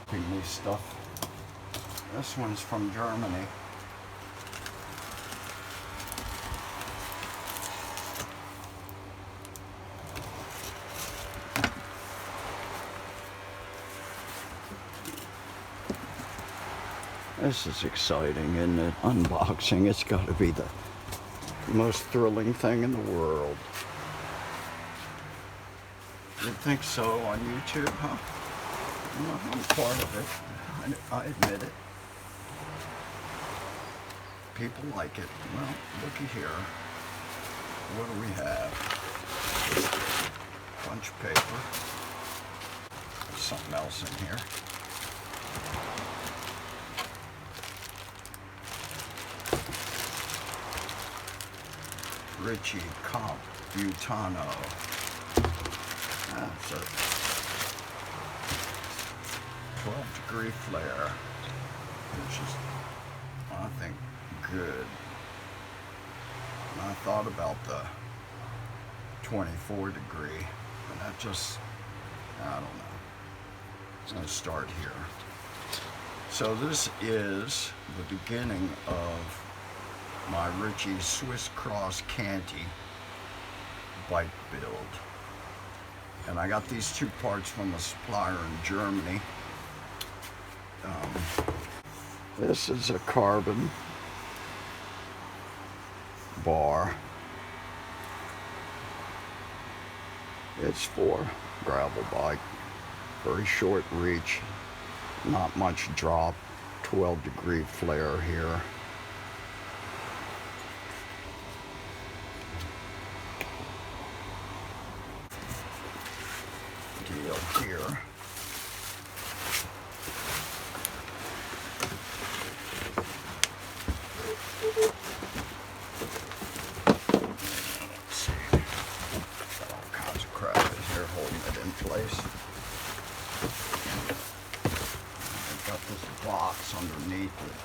Ping me stuff. This one's from Germany. This is exciting, isn't it? Unboxing, it's got to be the most thrilling thing in the world. You'd think so on YouTube, huh? Well, I'm part of it. I admit it. People like it. Well, looky here. What do we have? Bunch of paper. There's something else in here. Ritchey Comp Butano. That's a 12-degree flare, which is, I think, good. And I thought about the 24 degree, but that just, I don't know. It's going to start here. So this is the beginning of my Ritchey Swiss Cross Canti bike build. And I got these two parts from a supplier in Germany. This is a carbon bar. It's for gravel bike. Very short reach, not much drop, 12-degree flare here. Deal here. Let's see. Got all kinds of crap in here holding it in place. I've got this box underneath it.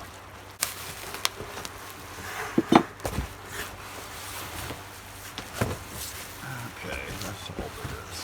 Okay, that's all it is.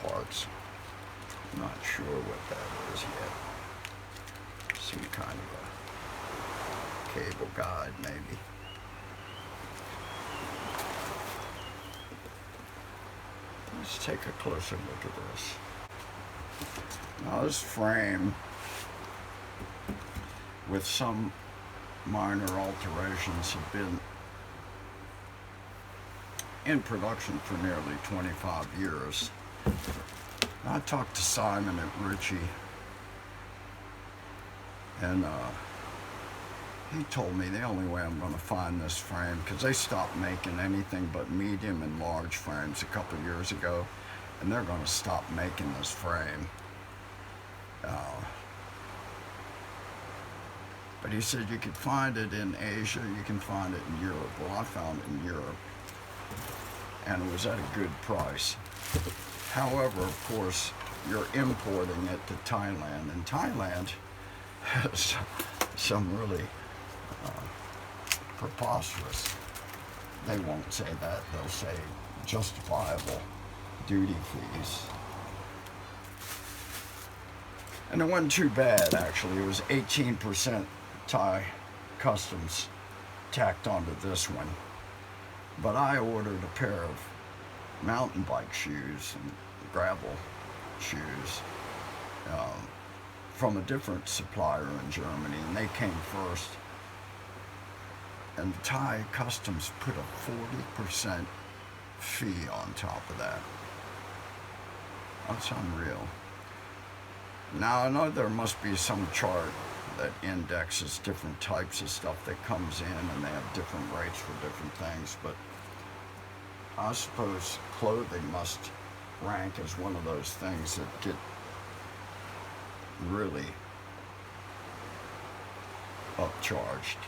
Parts. I'm not sure what that is yet. Some kind of a cable guide, maybe. Let's take a closer look at this. Now this frame, with some minor alterations, have been in production for nearly 25 years. I talked to Simon at Ritchey, and he told me the only way I'm going to find this frame, because they stopped making anything but medium and large frames a couple of years ago, and they're going to stop making this frame. But he said you could find it in Asia, you can find it in Europe. Well, I found it in Europe, and it was at a good price. However, of course, you're importing it to Thailand, and Thailand has some really preposterous, they won't say that, they'll say justifiable duty fees. And it wasn't too bad, actually. It was 18% Thai customs tacked onto this one. But I ordered a pair of mountain bike shoes and gravel shoes from a different supplier in Germany, and they came first. And Thai customs put a 40% fee on top of that. That's unreal. Now I know there must be some chart that indexes different types of stuff that comes in, and they have different rates for different things, but I suppose clothing must rank as one of those things that get really upcharged.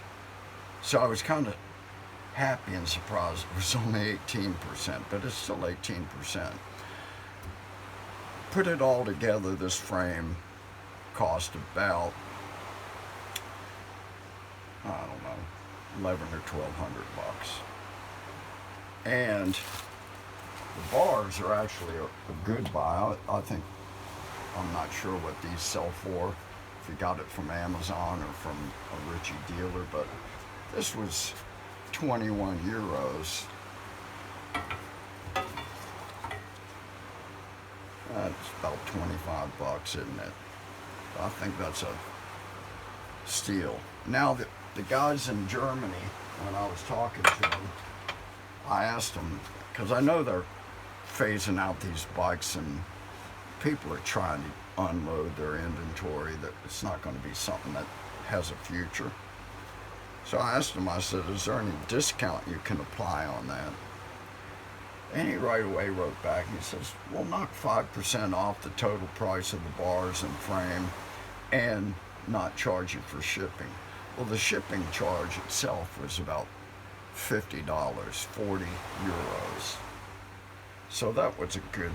So I was kind of happy and surprised it was only 18%, but it's still 18%. Put it all together, this frame cost about, I don't know, 11 or 1200 bucks. And the bars are actually a good buy. I think, I'm not sure what these sell for, if you got it from Amazon or from a Ritchey dealer, but this was 21 euros. That's about 25 bucks, isn't it? I think that's a steal. Now, the guys in Germany, when I was talking to them, I asked them, because I know they're phasing out these bikes and people are trying to unload their inventory, that it's not going to be something that has a future. So I asked him, I said, is there any discount you can apply on that? And he right away wrote back, he says, we'll knock 5% off the total price of the bars and frame and not charge you for shipping. Well, the shipping charge itself was about $50, 40 euros. So that was a good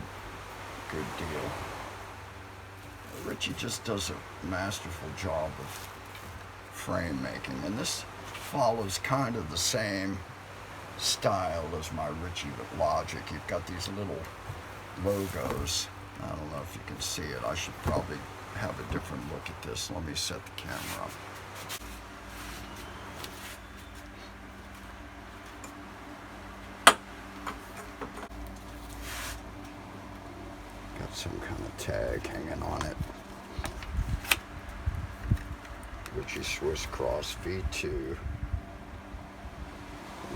deal. Ritchey just does a masterful job of frame making, and this follows kind of the same style as my Ritchey Logic. You've got these little logos. I don't know if you can see it. I should probably have a different look at this. Let me set the camera up. Got some kind of tag hanging on it. Ritchey Swiss Cross V2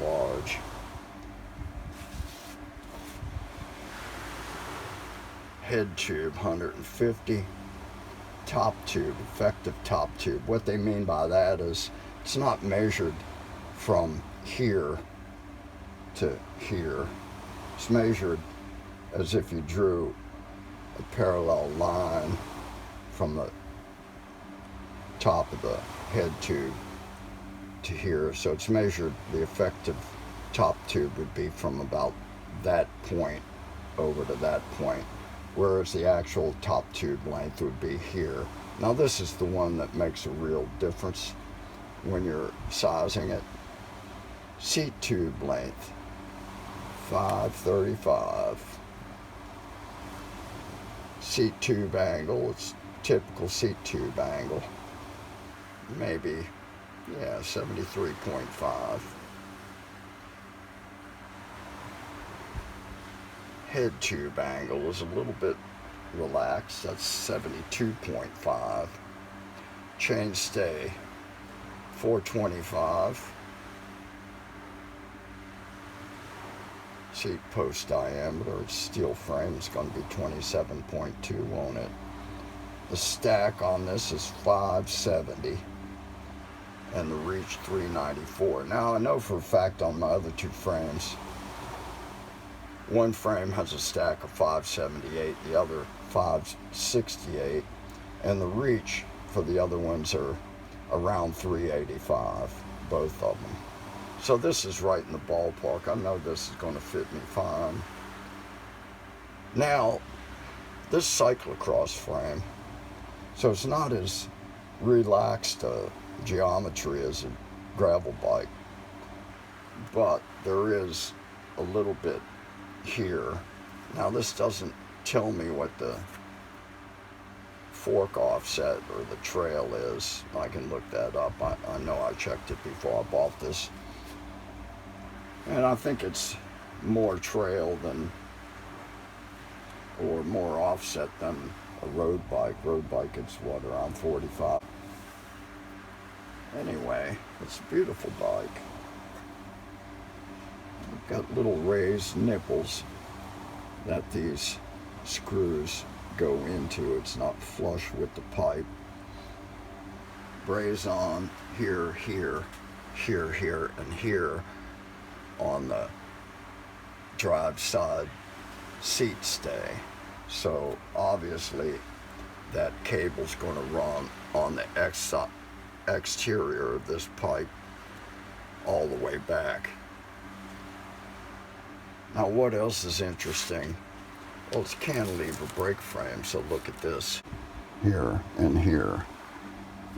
large. Head tube 150. Top tube, effective top tube. What they mean by that is it's not measured from here to here. It's measured as if you drew a parallel line from the top of the head tube to here. So it's measured, the effective top tube would be from about that point over to that point, whereas the actual top tube length would be here. Now this is the one that makes a real difference when you're sizing it. Seat tube length 535. Seat tube angle, it's typical seat tube angle, maybe, yeah, 73.5. Head tube angle is a little bit relaxed, that's 72.5. Chain stay 425. Seat post diameter, it's steel frame, it's going to be 27.2 on it. The stack on this is 570 and the reach 394. Now I know for a fact on my other two frames, one frame has a stack of 578, the other 568, and the reach for the other ones are around 385, both of them. So this is right in the ballpark. I know this is going to fit me fine. Now, this cyclocross frame, so it's not as relaxed geometry as a gravel bike, but there is a little bit here. Now this doesn't tell me what the fork offset or the trail is. I can look that up. I know I checked it before I bought this. And I think it's more trail than, or more offset than a road bike. Road bike is what, around 45. Anyway, it's a beautiful bike. I've got little raised nipples that these screws go into. It's not flush with the pipe. Braze on here, here, here, here, and here on the drive side seat stay. So obviously that cable's going to run on the exterior of this pipe all the way back. Now what else is interesting? Well, it's cantilever brake frame, so look at this. Here and here.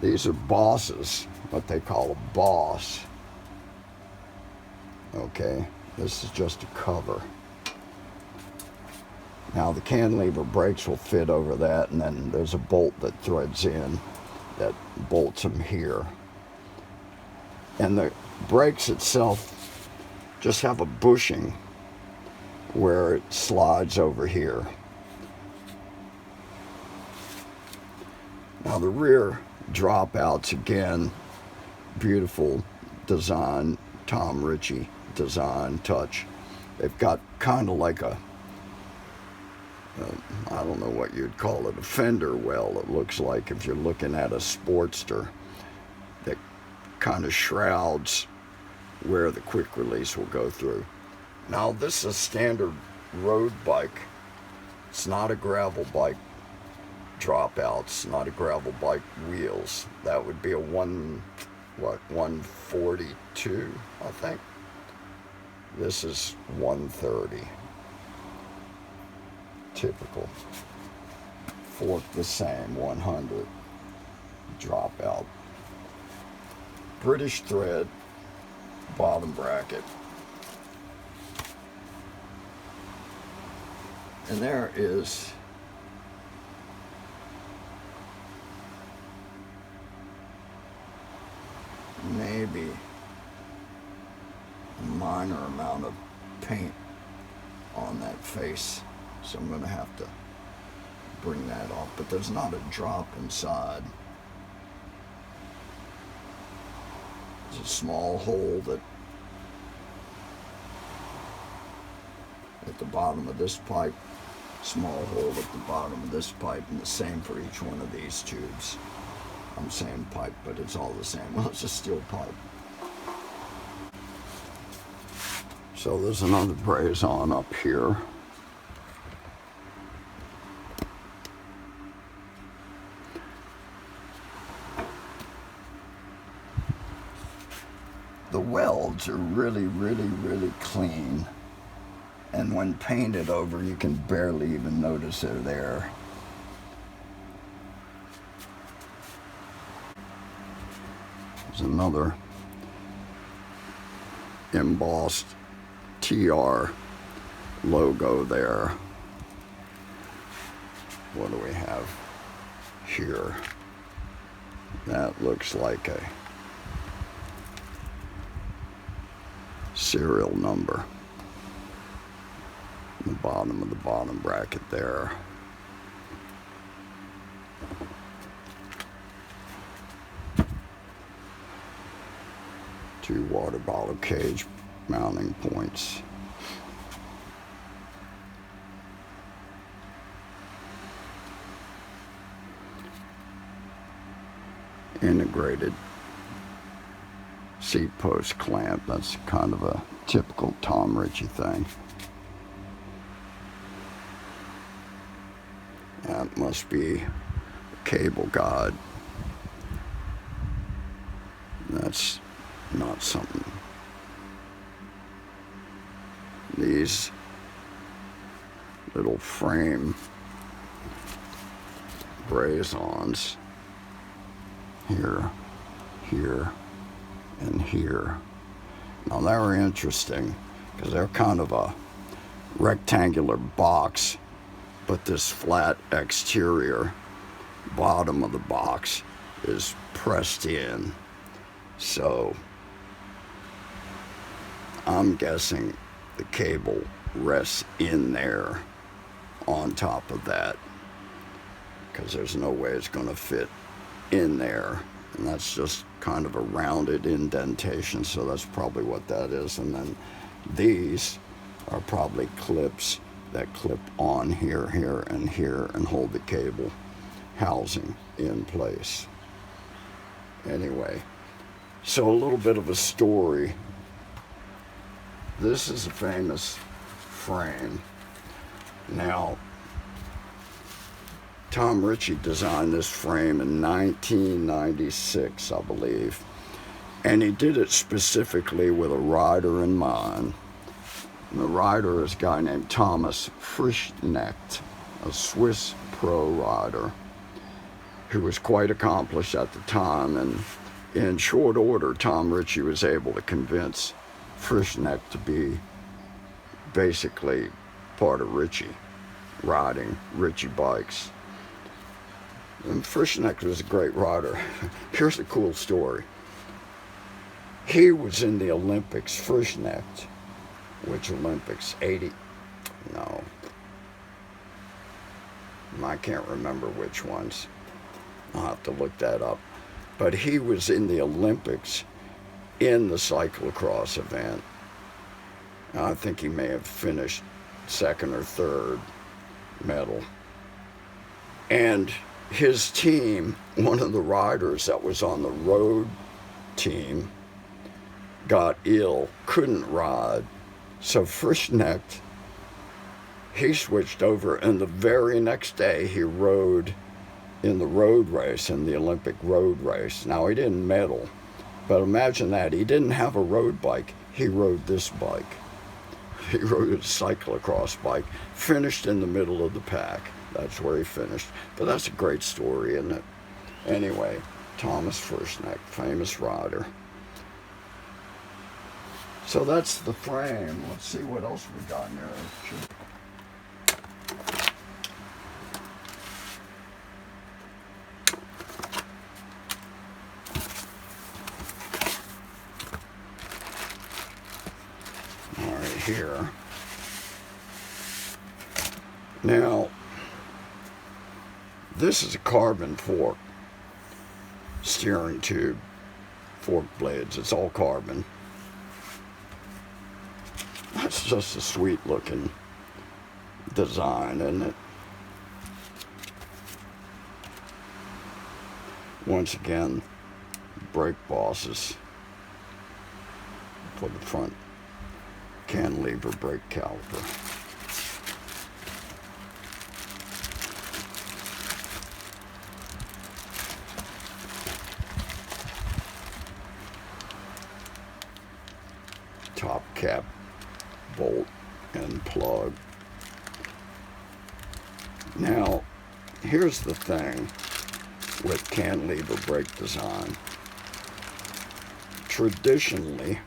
These are bosses, what they call a boss. Okay, this is just a cover. Now the cantilever brakes will fit over that, and then there's a bolt that threads in that bolts them here. And the brakes itself just have a bushing where it slides over here. Now the rear dropouts, again, beautiful design, Tom Ritchey design touch. They've got kind of like a, I don't know what you'd call it, a fender well, it looks like, if you're looking at a Sportster, that kind of shrouds where the quick release will go through. Now this is a standard road bike. It's not a gravel bike dropouts, not a gravel bike wheels. That would be a 142, I think. This is 130. Typical. Fork the same, 100. Dropout. British thread, bottom bracket. And there is maybe a minor amount of paint on that face, so I'm going to have to bring that off, but there's not a drop inside. There's a small hole that at the bottom of this pipe, small hole at the bottom of this pipe, and the same for each one of these tubes. I'm saying pipe, but it's all the same. Well, it's a steel pipe. So there's another braze on up here. The welds are really, really, really clean. And when painted over, you can barely even notice they're there. There's another embossed TR logo there. What do we have here? That looks like a serial number. The bottom of the bottom bracket there. Two water bottle cage mounting points. Integrated seat post clamp. That's kind of a typical Tom Ritchey thing. That must be a cable guide. That's not something. These little frame braze-ons here, here, and here. Now they're interesting because they're kind of a rectangular box, but this flat exterior bottom of the box is pressed in. So I'm guessing the cable rests in there on top of that, because there's no way it's going to fit in there. And that's just kind of a rounded indentation, so that's probably what that is. And then these are probably clips that clip on here, here, and here and hold the cable housing in place. Anyway, so a little bit of a story. This is a famous frame. Now, Tom Ritchey designed this frame in 1996, I believe, and he did it specifically with a rider in mind. And the rider is a guy named Thomas Frischknecht, a Swiss pro rider who was quite accomplished at the time. And in short order, Tom Ritchey was able to convince Frischknecht to be basically part of Ritchey, riding Ritchey bikes. And Frischknecht was a great rider. Here's a cool story. He was in the Olympics, Frischknecht, which Olympics, 80, no, I can't remember which ones. I'll have to look that up. But he was in the Olympics in the cyclocross event. I think he may have finished second or third medal. And his team, one of the riders that was on the road team, got ill, couldn't ride. So Frischknecht, he switched over, and the very next day he rode in the road race, in the Olympic road race. Now, he didn't medal, but imagine that. He didn't have a road bike. He rode this bike. He rode a cyclocross bike, finished in the middle of the pack. That's where he finished. But that's a great story, isn't it? Anyway, Thomas Frischknecht, famous rider. So that's the frame. Let's see what else we got in there. All right, here. Now, this is a carbon fork steering tube, fork blades. It's all carbon. That's just a sweet looking design, isn't it? Once again, brake bosses for the front cantilever brake caliper. Top cap bolt and plug. Now, here's the thing with cantilever brake design. Traditionally,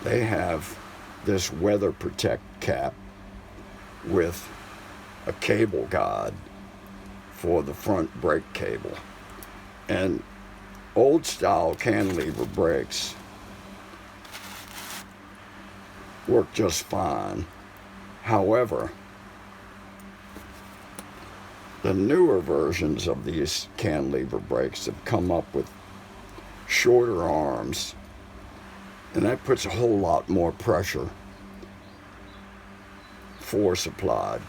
they have this weather protect cap with a cable guide for the front brake cable. And old style cantilever brakes work just fine. However, the newer versions of these cantilever brakes have come up with shorter arms, and that puts a whole lot more pressure, force applied.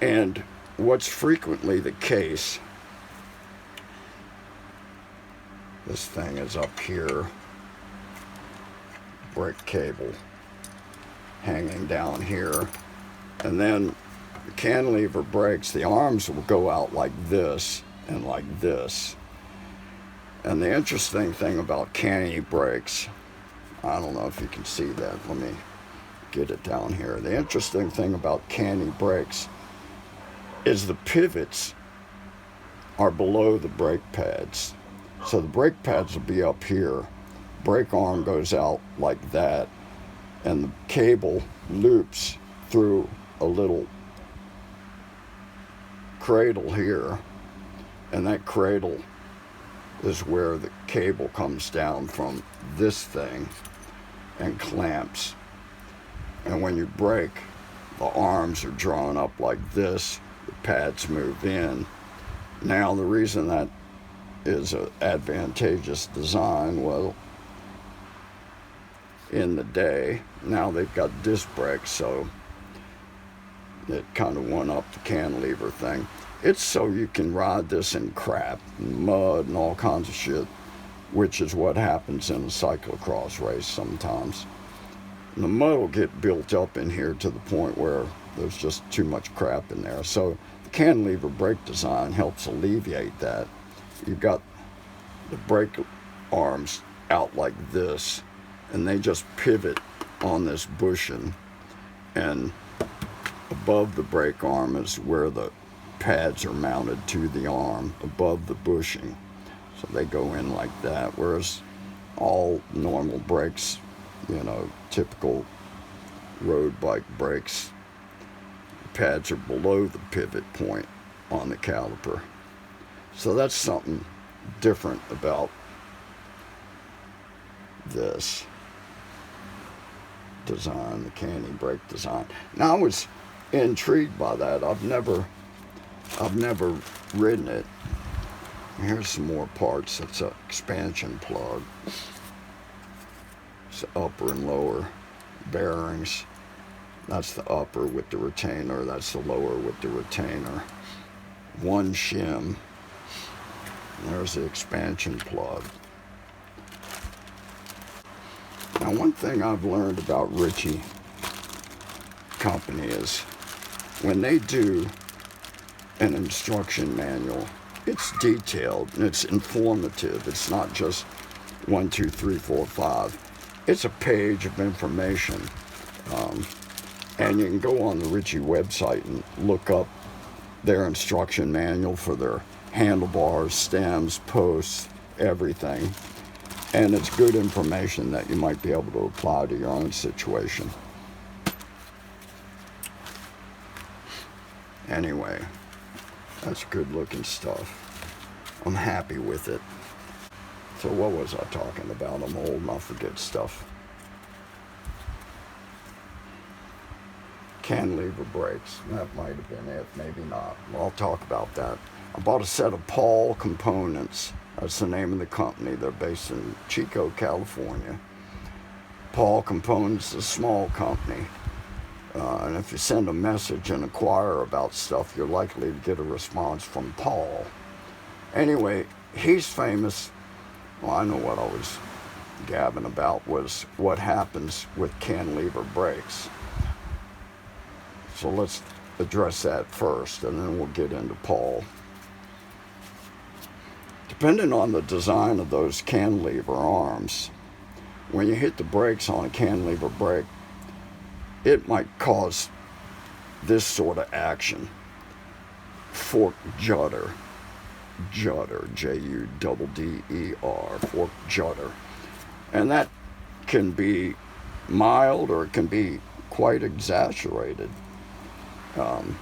And what's frequently the case, this thing is up here, brake cable hanging down here, and then the cantilever brakes, the arms will go out like this and like this. And the interesting thing about canty brakes, I don't know if you can see that, let me get it down here. The interesting thing about canty brakes is the pivots are below the brake pads. So the brake pads will be up here, brake arm goes out like that, and the cable loops through a little cradle here, and that cradle is where the cable comes down from this thing and clamps. And when you brake, the arms are drawn up like this, the pads move in. Now, the reason that is an advantageous design, well, in the day, now they've got disc brakes, so it kind of went up the cantilever thing. It's so you can ride this in crap and mud and all kinds of shit, which is what happens in a cyclocross race sometimes. And the mud will get built up in here to the point where there's just too much crap in there. So the cantilever brake design helps alleviate that. You've got the brake arms out like this, and they just pivot on this bushing, and above the brake arm is where the pads are mounted to the arm, above the bushing. So they go in like that, whereas all normal brakes, you know, typical road bike brakes, pads are below the pivot point on the caliper. So that's something different about this design, the Canti brake design. Now I was intrigued by that. I've never ridden it. Here's some more parts. It's an expansion plug. It's upper and lower bearings. That's the upper with the retainer. That's the lower with the retainer. One shim. There's the expansion plug. Now, one thing I've learned about Ritchey Company is when they do an instruction manual, it's detailed and it's informative. It's not just 1, 2, 3, 4, 5. It's a page of information. And you can go on the Ritchey website and look up their instruction manual for their handlebars, stems, posts, everything. And it's good information that you might be able to apply to your own situation. Anyway, that's good looking stuff. I'm happy with it. So what was I talking about? I'm old and I forget stuff. Cantilever brakes. That might have been it, maybe not. Well, I'll talk about that. I bought a set of Paul components. That's the name of the company. They're based in Chico, California. Paul Components is a small company. And if you send a message and inquire about stuff, you're likely to get a response from Paul. Anyway, he's famous. Well, I know what I was gabbing about was what happens with cantilever brakes. So let's address that first, and then we'll get into Paul. Depending on the design of those cantilever arms, when you hit the brakes on a cantilever brake, it might cause this sort of action. Fork judder. Judder, J-U-D-D-E-R, fork judder. And that can be mild or it can be quite exaggerated. And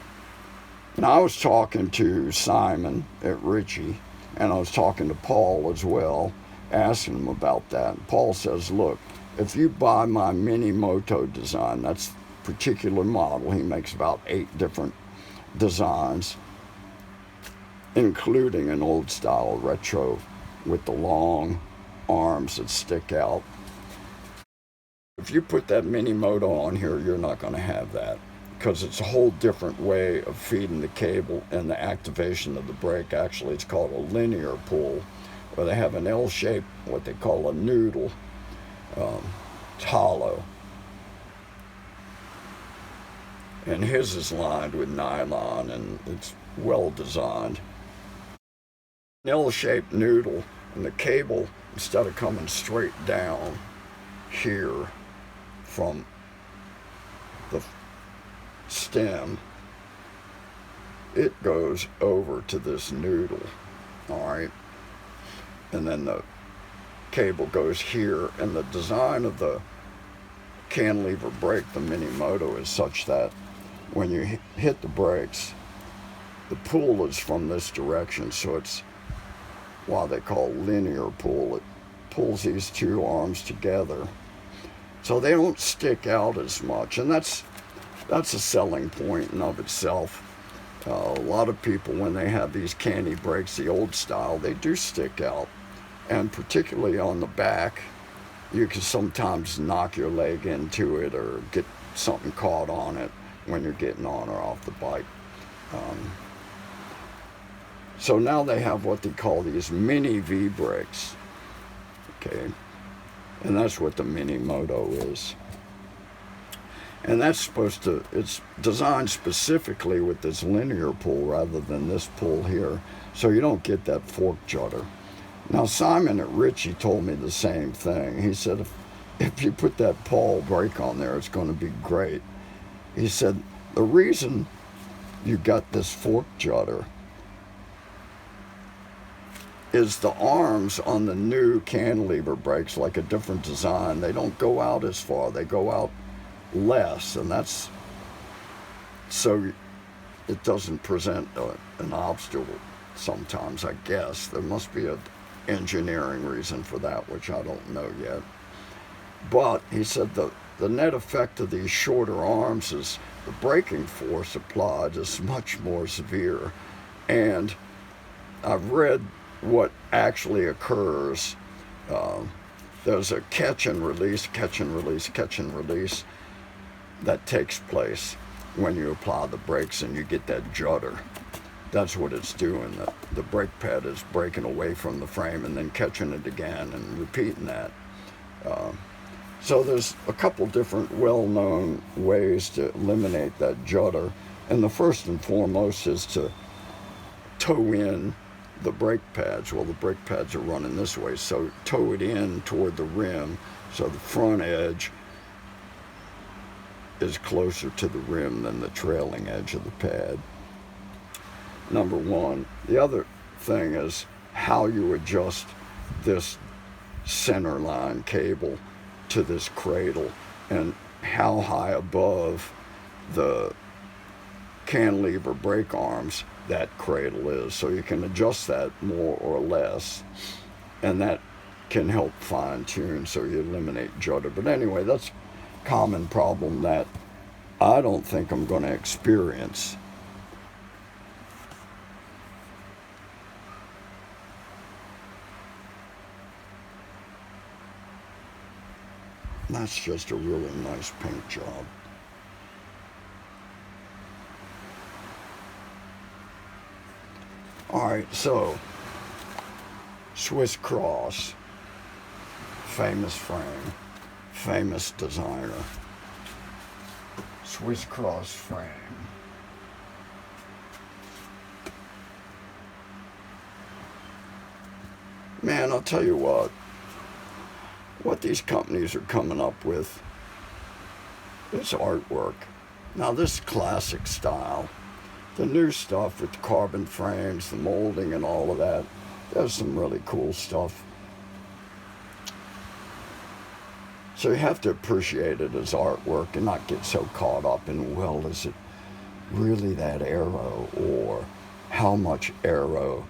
I was talking to Simon at Ritchey, and I was talking to Paul as well, asking him about that. And Paul says, look, if you buy my mini moto design, that's a particular model. He makes about 8 different designs, including an old style retro with the long arms that stick out. If you put that mini moto on here, you're not going to have that, because it's a whole different way of feeding the cable and the activation of the brake. Actually, it's called a linear pull, where they have an L shape, what they call a noodle. It's hollow. And his is lined with nylon, and it's well designed. An L-shaped noodle, and the cable, instead of coming straight down here from the stem, it goes over to this noodle, all right? And then the cable goes here, and the design of the cantilever brake, the Mini Moto, is such that when you hit the brakes, the pull is from this direction, so it's what they call linear pull. It pulls these two arms together, so they don't stick out as much, and that's a selling point in of itself. A lot of people, when they have these canty brakes, the old style, they do stick out, and particularly on the back, you can sometimes knock your leg into it or get something caught on it when you're getting on or off the bike. So now they have what they call these mini V brakes, okay, and that's what the Mini Moto is. And that's supposed to, it's designed specifically with this linear pull rather than this pull here, so you don't get that fork judder. Now, Simon at Ritchey told me the same thing. He said, if you put that Paul brake on there, it's going to be great. He said, the reason you got this fork judder is the arms on the new cantilever brakes, like a different design, they don't go out as far, they go out less, and that's so it doesn't present an obstacle sometimes, I guess. There must be an engineering reason for that, which I don't know yet. But he said the net effect of these shorter arms is the braking force applied is much more severe. And I've read what actually occurs. There's a catch and release that takes place when you apply the brakes and you get that judder. That's what it's doing. The brake pad is breaking away from the frame and then catching it again and repeating that. So there's a couple different well-known ways to eliminate that judder. And the first and foremost is to toe in the brake pads. Well, the brake pads are running this way, so toe it in toward the rim so the front edge is closer to the rim than the trailing edge of the pad. Number one. The other thing is how you adjust this center line cable to this cradle and how high above the cantilever brake arms that cradle is, so you can adjust that more or less, and that can help fine-tune so you eliminate judder. But anyway, that's a common problem that I don't think I'm going to experience. That's just a really nice paint job. Alright, so Swiss Cross, famous frame, famous designer. Swiss Cross frame. Man, I'll tell you what these companies are coming up with is artwork. Now this classic style, the new stuff with the carbon frames, the molding and all of that, there's some really cool stuff. So you have to appreciate it as artwork and not get so caught up in, well, is it really that aero, or how much aero,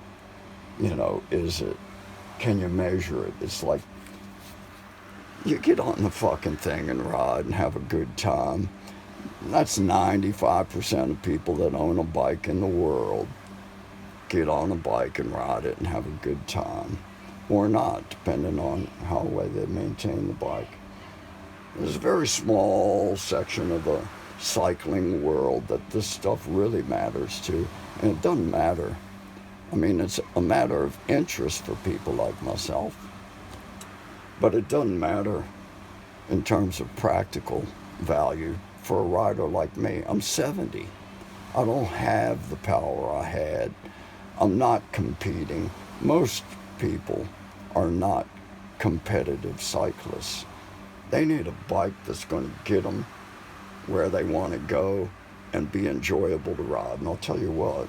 is it? Can you measure it? It's like, you get on the fucking thing and ride and have a good time. That's 95% of people that own a bike in the world. Get on a bike and ride it and have a good time. Or not, depending on how well they maintain the bike. There's a very small section of the cycling world that this stuff really matters to. And it doesn't matter. I mean, it's a matter of interest for people like myself. But it doesn't matter in terms of practical value for a rider like me. I'm 70. I don't have the power I had. I'm not competing. Most people are not competitive cyclists. They need a bike that's going to get them where they want to go and be enjoyable to ride. And I'll tell you what,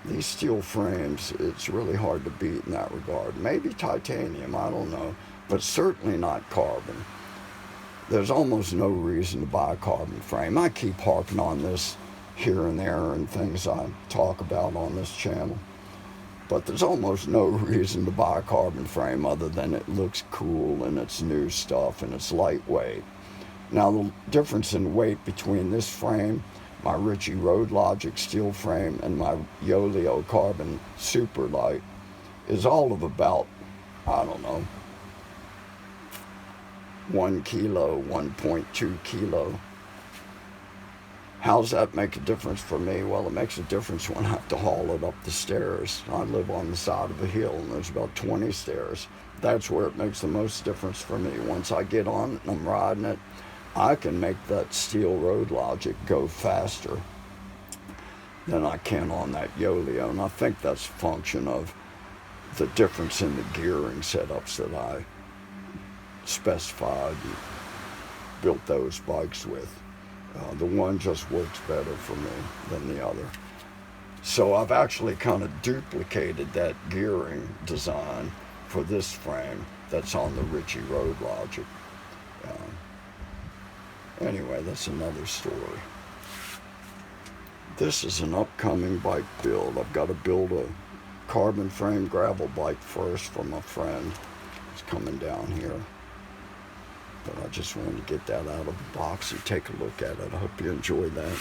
these steel frames, it's really hard to beat in that regard. Maybe titanium, I don't know, but certainly not carbon. There's almost no reason to buy a carbon frame. I keep harping on this here and there and things I talk about on this channel, but there's almost no reason to buy a carbon frame other than it looks cool and it's new stuff and it's lightweight. Now the difference in weight between this frame, my Ritchey Road Logic steel frame, and my Yoleo carbon super light is all of about, I don't know, 1 kilo, 1.2 kilo. How's that make a difference for me? Well, it makes a difference when I have to haul it up the stairs. I live on the side of a hill and there's about 20 stairs. That's where it makes the most difference for me. Once I get on it and I'm riding it, I can make that steel Road Logic go faster than I can on that Yoleo. And I think that's a function of the difference in the gearing setups that I specified and built those bikes with. The one just works better for me than the other. So I've actually kind of duplicated that gearing design for this frame that's on the Ritchey Road Logic. Anyway, that's another story. This is an upcoming bike build. I've got to build a carbon frame gravel bike first for my friend who's coming down here. But I just wanted to get that out of the box and take a look at it. I hope you enjoyed that.